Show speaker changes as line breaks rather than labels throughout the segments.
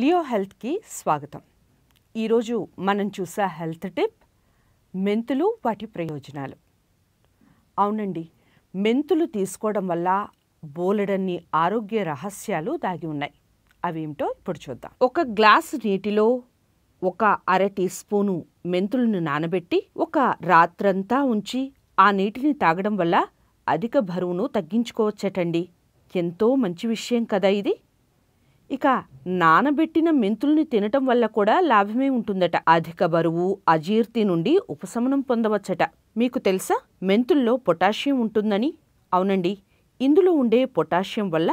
Leo హెల్త్కి స్వాగతం. ఈరోజు మనం చూసే హెల్త్ టిప్ మెంతులు వాటి ప్రయోజనాలు. అవునండి, మెంతులు తీసుకోవడం వల్ల బోలెడన్ని ఆరోగ్య రహస్యాలు దాగి ఉన్నాయి. అవేమిటో ఇప్పుడు చూద్దాం. ఒక గ్లాసు నీటిలో ఒక అర టీ స్పూను మెంతులను నానబెట్టి ఒక రాత్రంతా ఉంచి ఆ నీటిని తాగడం వల్ల అధిక బరువును తగ్గించుకోవచ్చటండి. ఎంతో మంచి విషయం కదా ఇది. ఇక నానబెట్టిన మెంతుల్ని తినటం వల్ల కూడా లాభమే ఉంటుందట. అధిక బరువు, అజీర్తి నుండి ఉపశమనం పొందవచ్చట. మీకు తెలుసా మెంతుల్లో పొటాషియం ఉంటుందని? అవునండి, ఇందులో ఉండే పొటాషియం వల్ల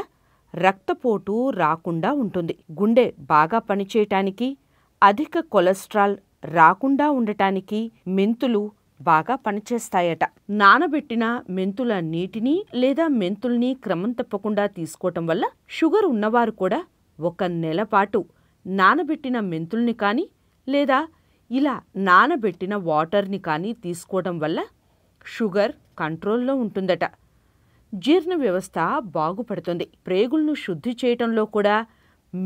రక్తపోటు రాకుండా ఉంటుంది. గుండె బాగా పనిచేయటానికి, అధిక కొలెస్ట్రాల్ రాకుండా ఉండటానికి మెంతులు బాగా పనిచేస్తాయట. నానబెట్టిన మెంతుల నీటిని లేదా మెంతుల్ని క్రమం తప్పకుండా తీసుకోవటం వల్ల షుగర్ ఉన్నవారు కూడా ఒక నెల పాటు నానబెట్టిన మెంతుల్ని కానీ లేదా ఇలా నానబెట్టిన వాటర్ని కానీ తీసుకోవడం వల్ల షుగర్ కంట్రోల్లో ఉంటుందట. జీర్ణ వ్యవస్థ బాగుపడుతుంది. ప్రేగులను శుద్ధి చేయటంలో కూడా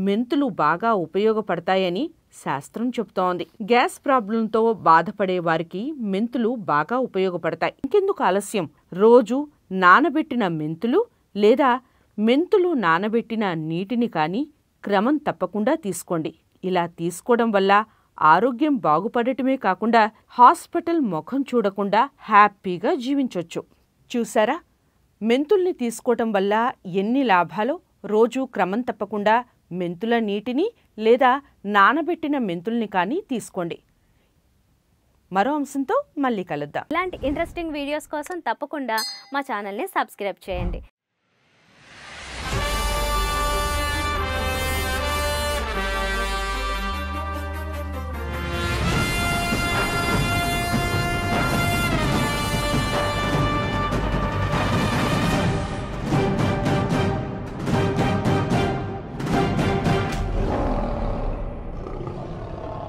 మెంతులు బాగా ఉపయోగపడతాయని శాస్త్రం చెబుతోంది. గ్యాస్ ప్రాబ్లంతో బాధపడే వారికి మెంతులు బాగా ఉపయోగపడతాయి. ఇంకెందుకు ఆలస్యం, రోజు నానబెట్టిన మెంతులు లేదా మెంతులు నానబెట్టిన నీటిని కానీ క్రమం తప్పకుండా తీసుకోండి. ఇలా తీసుకోవడం వల్ల ఆరోగ్యం బాగుపడటమే కాకుండా హాస్పిటల్ ముఖం చూడకుండా హ్యాపీగా జీవించొచ్చు. చూసారా, మెంతుల్ని తీసుకోవటం వల్ల ఎన్ని లాభాలో. రోజు క్రమం తప్పకుండా మెంతుల నీటిని లేదా నానబెట్టిన మెంతుల్ని కానీ తీసుకోండి. మరో అంశంతో మళ్ళీ కలుద్దాం.
ఇలాంటి ఇంట్రెస్టింగ్ వీడియోస్ కోసం తప్పకుండా మా ఛానల్ని సబ్స్క్రైబ్ చేయండి.